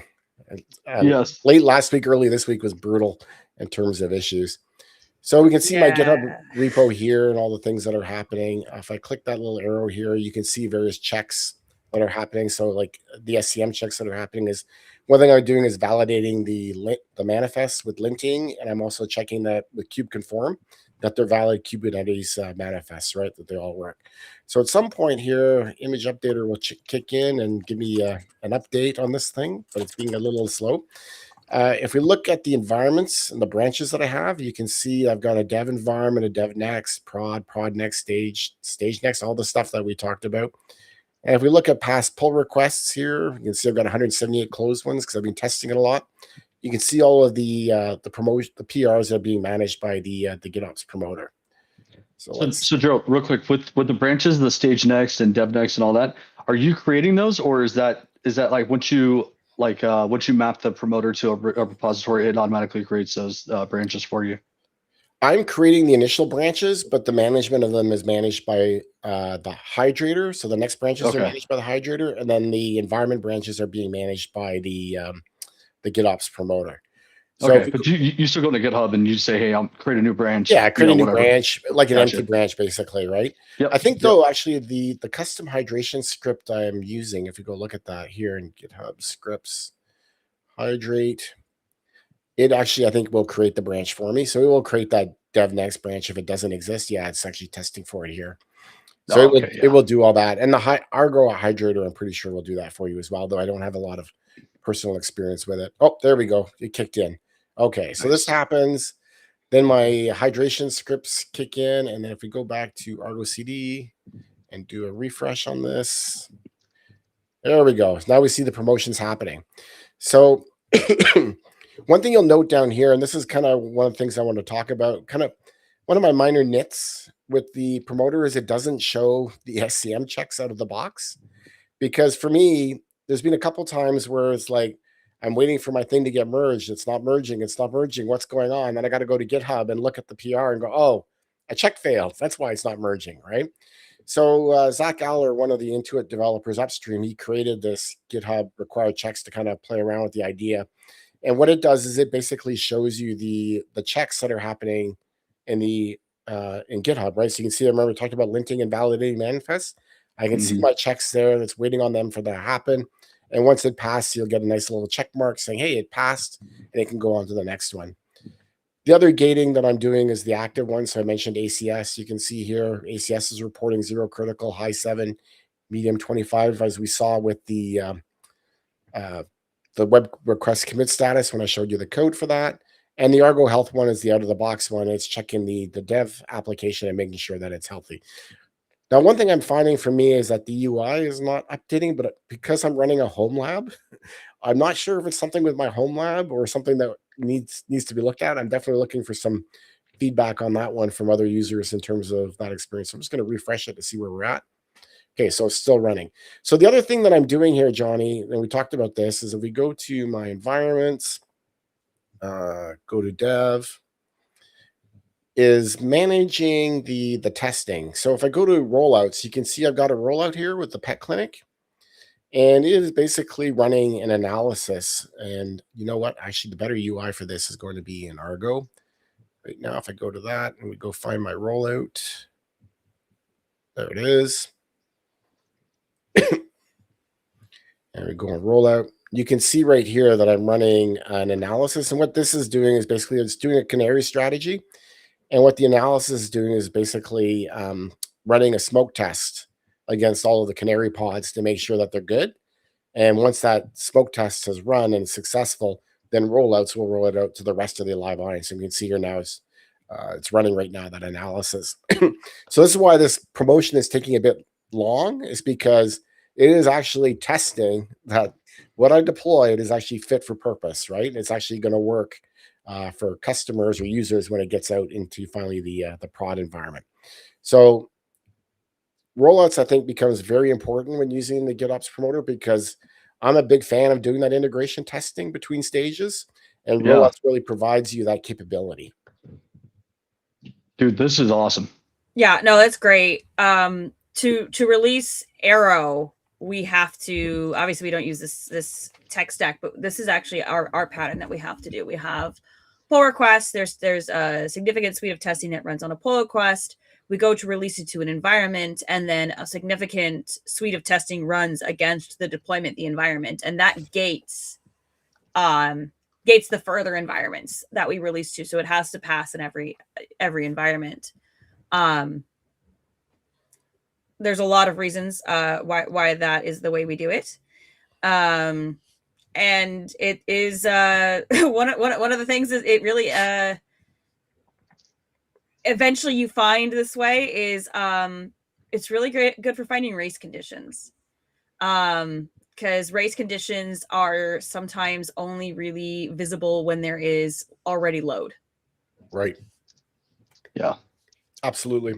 Yes. Late last week, early this week was brutal in terms of issues. So we can see my GitHub repo here and all the things that are happening. If I click that little arrow here, you can see various checks that are happening. So like the SCM checks that are happening is one thing I'm doing is validating the manifest with linting, and I'm also checking that with kubeconfirm that they're valid Kubernetes manifests, right? That they all work. So at some point here, image updater will kick in and give me an update on this thing, but it's being a little slow. If we look at the environments and the branches that I have, you can see I've got a dev environment, a dev next, prod next, stage next, all the stuff that we talked about. And if we look at past pull requests here, you can see I've got 178 closed ones because I've been testing it a lot. You can see all of the PRs that are being managed by the GitOps promoter. So Gerald, real quick, with the branches, the stage next and dev next and all that, are you creating those, or is that like once you map the promoter to a repository, it automatically creates those branches for you? I'm creating the initial branches, but the management of them is managed by the hydrator. So the next branches are managed by the hydrator, and then the environment branches are being managed by the GitOps promoter. So okay, but you still go to GitHub and you say, hey, I'll create a new branch. Yeah, create a new branch, like an empty branch, basically, right? Yep. I think, though, actually, the custom hydration script I'm using, if you go look at that here in GitHub scripts, hydrate, it actually, I think, will create the branch for me. So it will create that dev next branch if it doesn't exist. Yeah, it's actually testing for it here. So Oh, okay, it will do all that. And the Argo hydrator, I'm pretty sure will do that for you as well, though I don't have a lot of personal experience with it. Oh, there we go. It kicked in. Okay, so this nice. happens. Then my hydration scripts kick in. And then if we go back to ArgoCD and do a refresh on this, there we go. Now we see the promotions happening. So one thing you'll note down here, and this is kind of one of the things I want to talk about, kind of one of my minor nits with the promoter is it doesn't show the SCM checks out of the box. Because for me, there's been a couple times where it's like, I'm waiting for my thing to get merged. It's not merging. It's not merging. What's going on? Then I got to go to GitHub and look at the PR and go, oh, a check failed. That's why it's not merging, right? So Zach Aller, one of the Intuit developers upstream, he created this GitHub required checks to kind of play around with the idea. And what it does is it basically shows you the checks that are happening in the in GitHub, right? So you can see, I remember talking about linting and validating manifests. I can see my checks there that's waiting on them for that to happen. And once it passes, you'll get a nice little check mark saying, hey, it passed, and it can go on to the next one. The other gating that I'm doing is the active one. So I mentioned ACS. You can see here, ACS is reporting 0 critical, high 7, medium 25, as we saw with the web request commit status when I showed you the code for that. And the Argo Health one is the out-of-the-box one. It's checking the dev application and making sure that it's healthy. Now, one thing I'm finding for me is that the UI is not updating, but because I'm running a home lab, I'm not sure if it's something with my home lab or something that needs to be looked at. I'm definitely looking for some feedback on that one from other users in terms of that experience. I'm just going to refresh it to see where we're at. Okay, so it's still running. So the other thing that I'm doing here, Johnny, and we talked about this, is if we go to my environments, go to dev, is managing the testing. So if I go to rollouts, you can see I've got a rollout here with the pet clinic, and it is basically running an analysis. And you know what? Actually, the better UI for this is going to be in Argo. Right now, if I go to that and we go find my rollout, there it is. And we go on rollout. You can see right here that I'm running an analysis. And what this is doing is basically it's doing a canary strategy. And what the analysis is doing is basically running a smoke test against all of the canary pods to make sure that they're good. And once that smoke test has run and successful, then rollouts will roll it out to the rest of the live audience. And you can see here now it's running right now, that analysis. So this is why this promotion is taking a bit long, is because it is actually testing that what I deployed is actually fit for purpose, right? It's actually going to work for customers or users when it gets out into finally the prod environment. So rollouts, I think, becomes very important when using the GitOps promoter, because I'm a big fan of doing that integration testing between stages, and rollouts really provides you that capability. Dude, this is awesome. Yeah, no, that's great. To release Arrow, we have to, obviously we don't use this tech stack, but this is actually our pattern that we have to do. We have pull requests. There's a significant suite of testing that runs on a pull request. We go to release it to an environment, and then a significant suite of testing runs against the deployment, the environment, and that gates the further environments that we release to. So it has to pass in every environment. There's a lot of reasons why that is the way we do it. And it is one of the things is it really eventually you find this way is it's really good for finding race conditions, because race conditions are sometimes only really visible when there is already load. Right. Yeah, absolutely.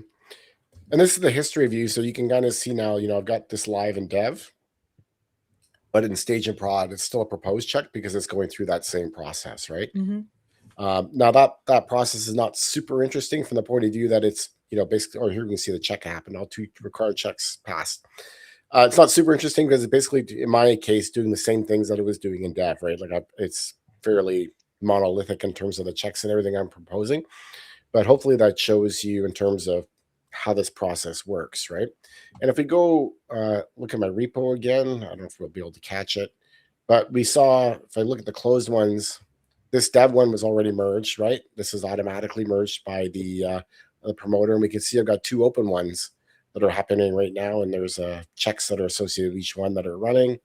And this is the history view, so you can kind of see now, I've got this live in dev, but in stage and prod, it's still a proposed check because it's going through that same process, right? Mm-hmm. Now that process is not super interesting from the point of view that it's, basically, or here you can see the check happen, all 2 required checks passed. It's not super interesting because it's basically, in my case, doing the same things that it was doing in dev, right? Like it's fairly monolithic in terms of the checks and everything I'm proposing, but hopefully that shows you in terms of how this process works, right? And if we go look at my repo again, I don't know if we'll be able to catch it, but we saw, if I look at the closed ones, this dev one was already merged, right? This is automatically merged by the promoter, and we can see I've got 2 open ones that are happening right now, and there's checks that are associated with each one that are running,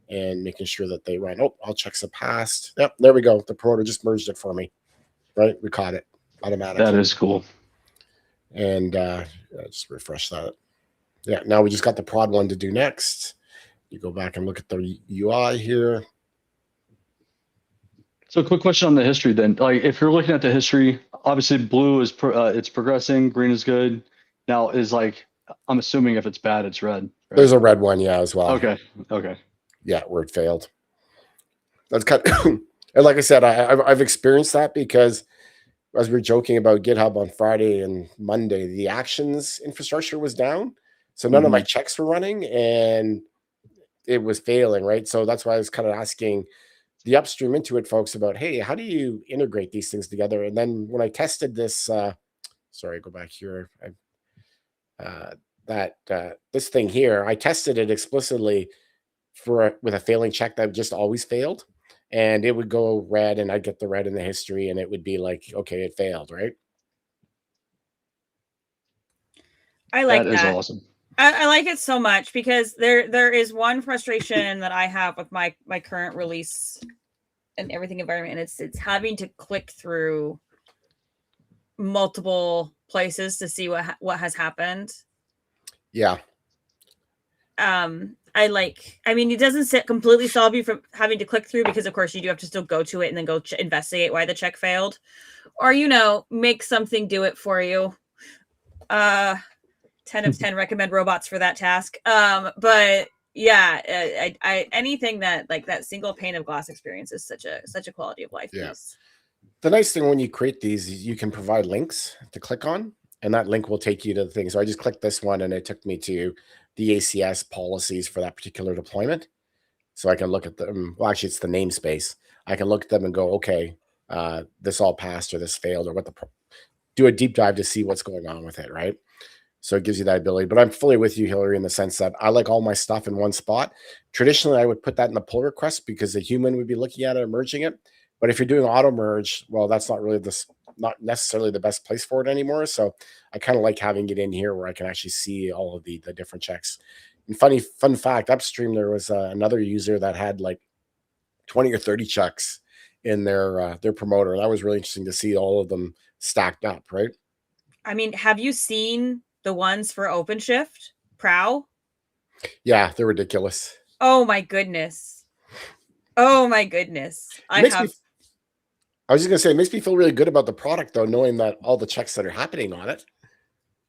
and making sure that they run. Oh, all checks have passed. Yep, there we go. The promoter just merged it for me. Right, we caught it automatically. That is cool. And just refresh that. Yeah, now we just got the prod one to do next. You go back and look at the UI here. So quick question on the history then. Like if you're looking at the history, obviously blue is it's progressing, green is good. Now is like, I'm assuming if it's bad, it's red. Right? There's a red one, yeah, as well. Okay. Okay. Yeah, where it failed. That's kind of, and like I said, I've experienced that because as we were joking about GitHub on Friday and Monday, the actions infrastructure was down. So none of my checks were running and it was failing, right? So that's why I was kind of asking the upstream Intuit folks about, hey, how do you integrate these things together? And then when I tested this, sorry, go back here. This thing here, I tested it explicitly with a failing check that just always failed. And it would go red and I'd get the red in the history and it would be like, okay, it failed, right? I like that. That is awesome. I like it so much because there is one frustration that I have with my current release and everything environment, and it's having to click through multiple places to see what has happened. Yeah. I mean, it doesn't completely solve you from having to click through because, of course, you do have to still go to it and then go investigate why the check failed, or make something do it for you. 10 of 10 recommend robots for that task. But yeah, I anything that like that single pane of glass experience is such a quality of life piece. The nice thing when you create these is you can provide links to click on, and that link will take you to the thing. So I just clicked this one and it took me to the ACS policies for that particular deployment. So I can look at them. Well, actually, it's the namespace. I can look at them and go, okay, this all passed or this failed, or do a deep dive to see what's going on with it, right? So it gives you that ability. But I'm fully with you, Hilliary, in the sense that I like all my stuff in one spot. Traditionally, I would put that in the pull request because a human would be looking at it and merging it. But if you're doing auto merge, well, that's not necessarily the best place for it anymore. So I kind of like having it in here where I can actually see all of the different checks. And fun fact, upstream, there was another user that had like 20 or 30 checks in their promoter. And that was really interesting to see all of them stacked up, right? I mean, have you seen the ones for OpenShift, Prow? Yeah, they're ridiculous. Oh my goodness. Oh my goodness. I was just going to say, it makes me feel really good about the product, though, knowing that all the checks that are happening on it.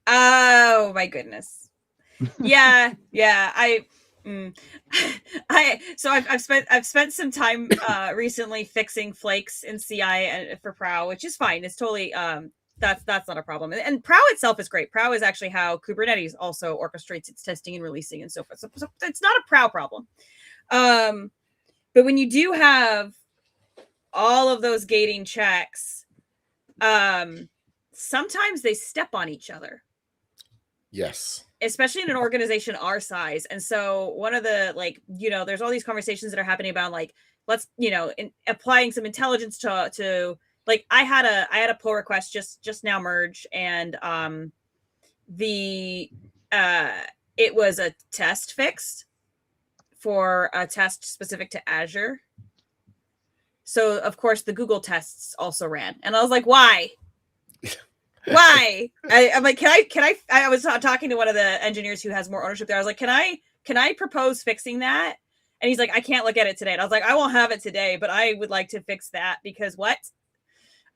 Oh, my goodness. Yeah. I've spent some time recently fixing flakes in CI and for Prow, which is fine. It's totally, that's not a problem. And Prow itself is great. Prow is actually how Kubernetes also orchestrates its testing and releasing and so forth. So it's not a Prow problem. But when you do have all of those gating checks, sometimes they step on each other. Yes. Especially in an organization our size. And so one of the, there's all these conversations that are happening about let's, applying some intelligence to like, I had a pull request just now merge, and it was a test fixed for a test specific to Azure. So of course the Google tests also ran, and I was like, why? Why? I'm like, I was talking to one of the engineers who has more ownership there. I was like, can I propose fixing that? And he's like, I can't look at it today. And I was like, I won't have it today, but I would like to fix that because what?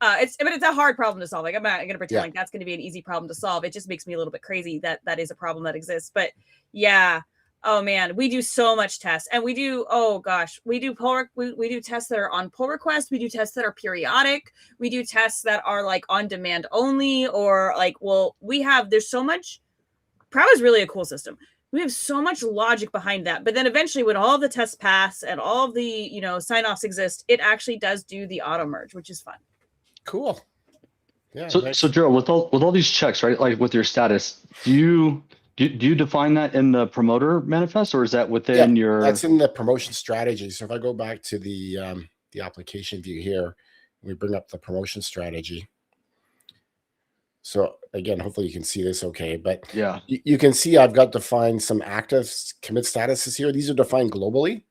It's a hard problem to solve. Like, I'm not going to pretend like that's going to be an easy problem to solve. It just makes me a little bit crazy that is a problem that exists. But yeah. Oh man, we do so much tests, and we do, we do tests that are on pull request. We do tests that are periodic. We do tests that are like on demand only, or like, there's so much. Prow is really a cool system. We have so much logic behind that. But then eventually when all the tests pass and all of the, sign-offs exist, it actually does do the auto merge, which is fun. Cool. Yeah. So Gerald, with all these checks, right? Like with your status, do you define that in the promoter manifest, or is that within your? That's in the promotion strategy. So if I go back to the application view here, we bring up the promotion strategy. So again, hopefully you can see this okay, but Yeah. you can see I've got defined some active commit statuses here. These are defined globally.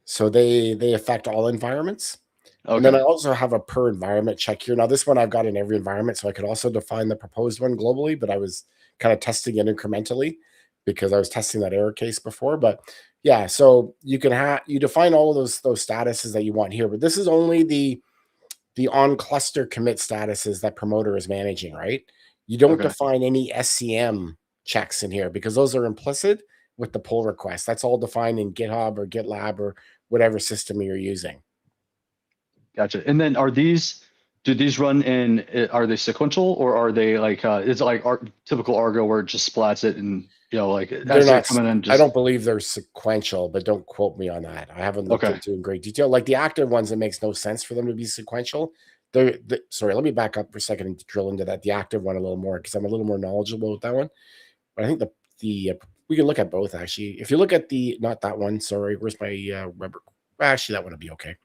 So they affect all environments. And then I Okay. also have a per environment check here. Now this one I've got in every environment, so I could also define the proposed one globally, but I was kind of testing it incrementally because I was testing that error case before. But yeah, so you can you define all of those statuses that you want here, but this is only the on cluster commit statuses that promoter is managing, right? You don't Okay. define any SCM checks in here because those are implicit with the pull request. That's all defined in GitHub or GitLab or whatever system you're using. Gotcha. And then do these run are they sequential, or are they like, is it like typical Argo where it just splats it and, like They're as they're not, coming in I just, don't believe they're sequential, but don't quote me on that. I haven't looked okay. into in great detail. Like the active ones, it makes no sense for them to be sequential. Sorry, let me back up for a second and drill into that. The active one a little more because I'm a little more knowledgeable with that one. But I think we can look at both actually. If you look at not that one, sorry, where's my Weber? Actually, that one would be okay.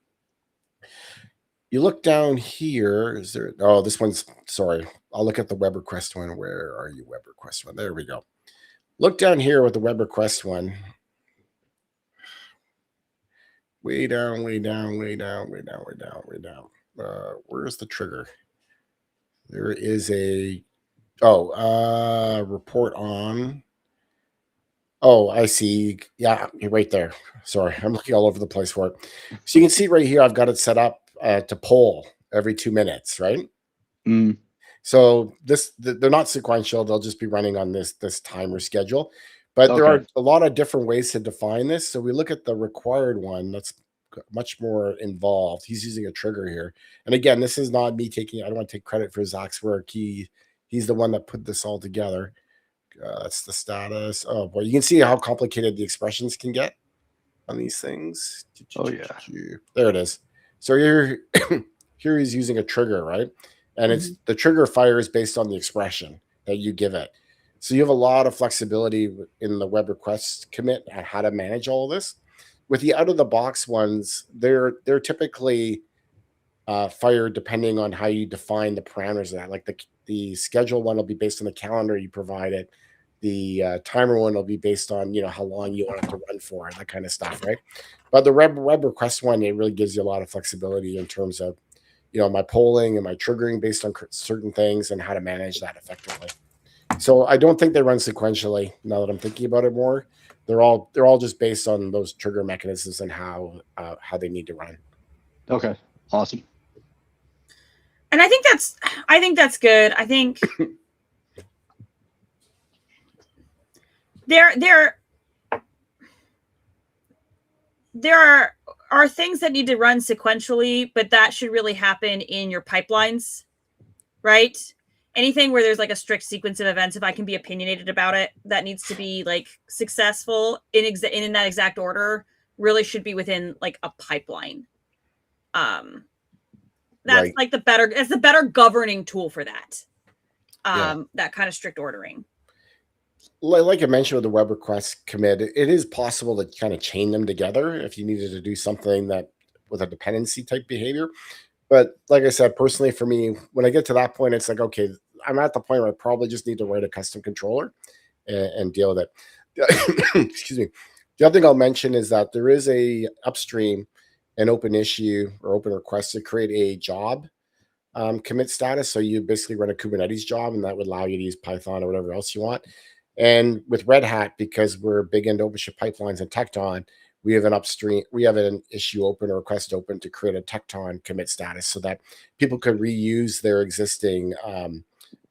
You look down here. Is there? Oh, this one's sorry. I'll look at the web request one. Where are you, web request one? There we go. Look down here with the web request one. Way down, way down, way down, way down, way down, way down. Where's the trigger? There is a report on. Oh, I see. Yeah, you're right there. Sorry, I'm looking all over the place for it. So you can see right here, I've got it set up to poll every 2 minutes, right? Mm. So they're not sequential. They'll just be running on this timer schedule. But there Okay. are a lot of different ways to define this. So we look at the required one. That's much more involved. He's using a trigger here. And again, this is not me I don't want to take credit for Zach's work. He's the one that put this all together. That's the status. Oh boy, you can see how complicated the expressions can get on these things. Oh yeah. There it is. So here he's using a trigger, right? And it's the trigger fires based on the expression that you give it. So you have a lot of flexibility in the web request commit and how to manage all of this. With the out of the box ones, they're typically fired depending on how you define the parameters of that. Like the schedule one will be based on the calendar you provided. The timer one will be based on how long you want it to run for, that kind of stuff, right? But the web request one, it really gives you a lot of flexibility in terms of my polling and my triggering based on certain things and how to manage that effectively. So I don't think they run sequentially. Now that I'm thinking about it more, they're all just based on those trigger mechanisms and how they need to run. Okay, awesome. And I think that's good. I think there are things that need to run sequentially, but that should really happen in your pipelines, right? Anything where there's like a strict sequence of events, if I can be opinionated about it, that needs to be like successful in that exact order, really should be within like a pipeline. That's right. It's the better governing tool for that. That kind of strict ordering. Like I mentioned with the web request commit, it is possible to kind of chain them together if you needed to do something that with a dependency type behavior. But like I said, personally for me, when I get to that point, it's like, okay, I'm at the point where I probably just need to write a custom controller and deal with it. Excuse me. The other thing I'll mention is that there is a upstream an open issue or open request to create a job commit status. So you basically run a Kubernetes job, and that would allow you to use Python or whatever else you want. And with Red Hat, because we're big into OpenShift pipelines and Tecton, we have an issue open or request open to create a Tecton commit status so that people could reuse their existing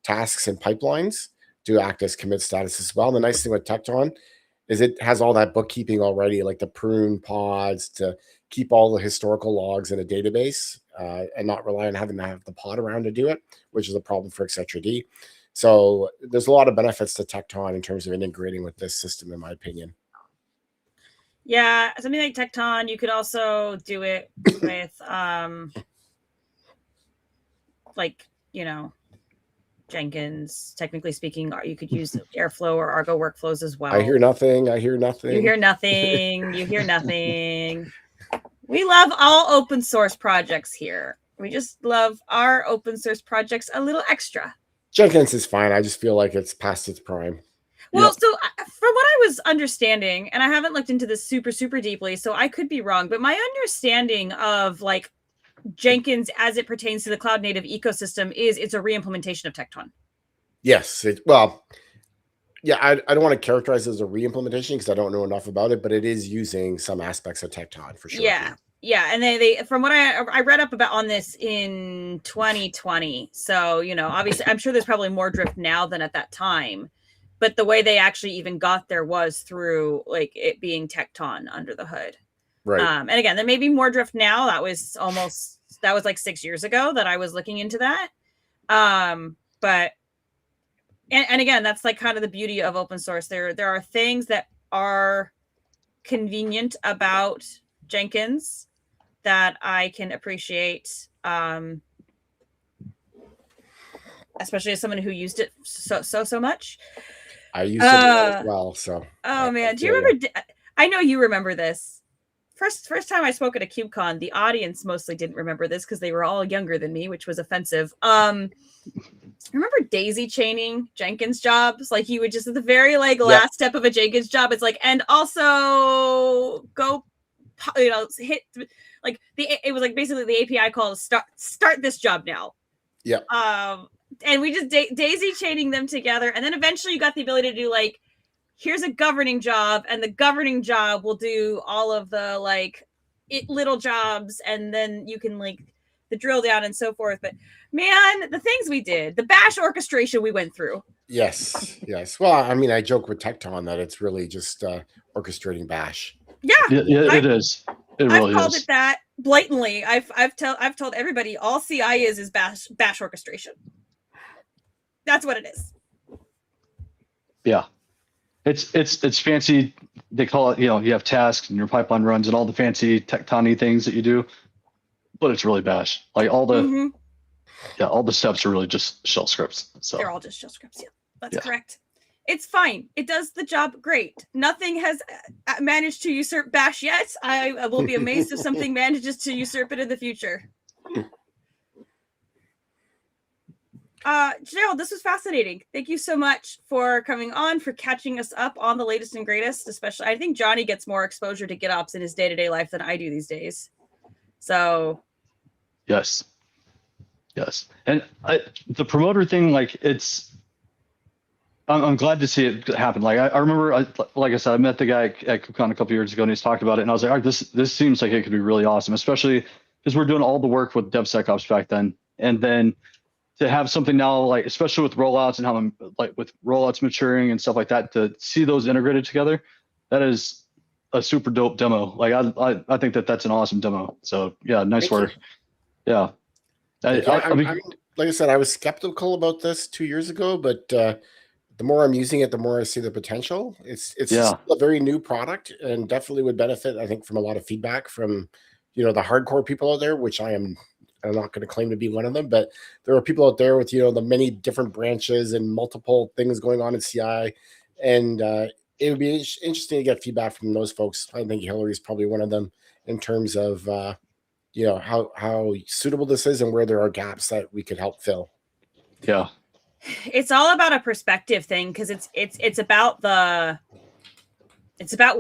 tasks and pipelines to act as commit status as well. And the nice thing with Tecton is it has all that bookkeeping already, like the prune pods to keep all the historical logs in a database and not rely on having to have the pod around to do it, which is a problem for etc.d. So there's a lot of benefits to Tecton in terms of integrating with this system, in my opinion. Yeah, something like Tecton, you could also do it with Jenkins. Technically speaking, you could use Airflow or Argo workflows as well. I hear nothing. I hear nothing. You hear nothing. You hear nothing. We love all open source projects here. We just love our open source projects a little extra. Jenkins is fine. I just feel like it's past its prime. Well, so from what I was understanding, and I haven't looked into this super, super deeply, so I could be wrong, but my understanding of like Jenkins as it pertains to the cloud native ecosystem is it's a re-implementation of Tekton. Yes. Well, yeah, I don't want to characterize it as a re-implementation because I don't know enough about it, but it is using some aspects of Tekton for sure. Yeah. Yeah, and they from what I read up about on this in 2020. So, you know, obviously I'm sure there's probably more drift now than at that time. But the way they actually even got there was through like it being Tekton under the hood. Right. And again, there may be more drift now. That was like 6 years ago that I was looking into that. But and again, that's like kind of the beauty of open source. There are things that are convenient about Jenkins that I can appreciate, especially as someone who used it so much. I used it as well. So, man, do you remember? I know you remember this. First time I spoke at a KubeCon, the audience mostly didn't remember this because they were all younger than me, which was offensive. Remember daisy chaining Jenkins jobs? Like you would just at the very last step of a Jenkins job, it's like, and also go, you know, hit like it was like basically the API call to start this job now. Yeah. And we just daisy chaining them together, and then eventually you got the ability to do like, here's a governing job, and the governing job will do all of the like little jobs, and then you can like the drill down and so forth. But man, the things we did, the bash orchestration we went through. Yes. Well, I mean, I joke with Tekton that it's really just orchestrating bash. Yeah, it is. It really I've called it that blatantly. I've told everybody all CI is bash orchestration. That's what it is. Yeah. It's fancy. They call it, you know, you have tasks and your pipeline runs and all the fancy Tekton things that you do, but it's really bash. Like all the all the steps are really just shell scripts. So they're all just shell scripts. Yeah, that's correct. It's fine. It does the job great. Nothing has managed to usurp bash yet. I will be amazed if something manages to usurp it in the future. Gerald, this was fascinating. Thank you so much for coming on, for catching us up on the latest and greatest. Especially, I think Jonny gets more exposure to GitOps in his day-to-day life than I do these days. So, yes, and the promoter thing, like I'm glad to see it happen. Like I remember, like I said, I met the guy at KubeCon a couple years ago, and he's talked about it, and I was like, all right, this seems like it could be really awesome, especially because we're doing all the work with DevSecOps back then, and then to have something now, like especially with rollouts and how like with rollouts maturing and stuff like that, to see those integrated together, that is a super dope demo. Like I think that's an awesome demo. So yeah, nice work. Yeah. I mean, like I said, I was skeptical about this 2 years ago, but the more I'm using it, the more I see the potential. It's still a very new product and definitely would benefit, I think, from a lot of feedback from, you know, the hardcore people out there, which I'm not going to claim to be one of them, but there are people out there with, you know, the many different branches and multiple things going on in CI. And it would be interesting to get feedback from those folks. I think Hilliary is probably one of them in terms of, you know, how suitable this is and where there are gaps that we could help fill. Yeah. It's all about a perspective thing, because it's about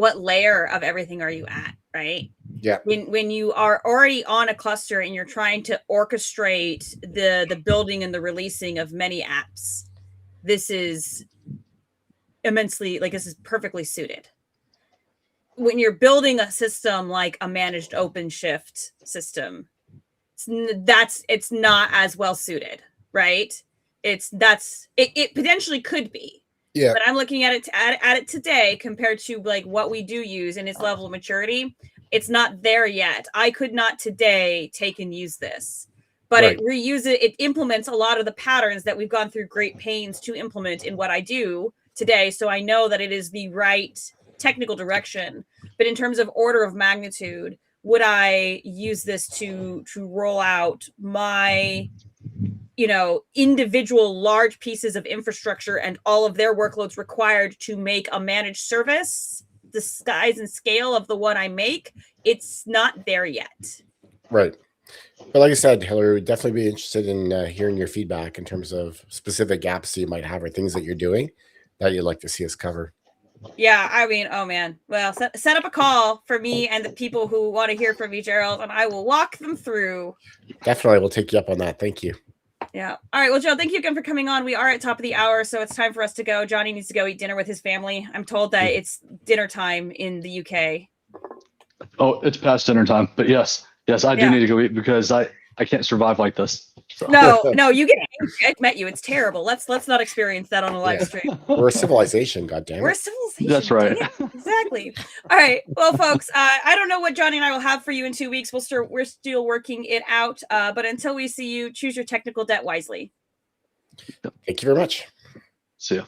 what layer of everything are you at, right? Yeah. When you are already on a cluster and you're trying to orchestrate the building and the releasing of many apps, this is immensely, like, this is perfectly suited. When you're building a system like a managed OpenShift system, it's not as well suited, right? It potentially could be. Yeah. But I'm looking at it today compared to like what we do use and its level of maturity. It's not there yet. I could not today take and use this, but it implements a lot of the patterns that we've gone through great pains to implement in what I do today. So I know that it is the right technical direction. But in terms of order of magnitude, would I use this to roll out my, you know, individual large pieces of infrastructure and all of their workloads required to make a managed service the size and scale of the one I make? It's not there yet. Right. But like I said, Hilliary, would definitely be interested in hearing your feedback in terms of specific gaps you might have or things that you're doing that you'd like to see us cover. Yeah, I mean, oh man. Well, set up a call for me and the people who want to hear from me, Gerald, and I will walk them through. Definitely, we'll take you up on that. Thank you. Yeah. All right. Well, Joe, thank you again for coming on. We are at top of the hour, so it's time for us to go. Jonny needs to go eat dinner with his family. I'm told that it's dinner time in the UK. Oh, it's past dinner time, but yes, I do need to go eat because I can't survive like this. So. No, you get angry. I've met you. It's terrible. Let's not experience that on a live stream. We're a civilization, goddammit. We're a civilization. That's right. Exactly. All right. Well, folks, I don't know what Jonny and I will have for you in 2 weeks. We're still working it out. But until we see you, choose your technical debt wisely. Thank you very much. See ya.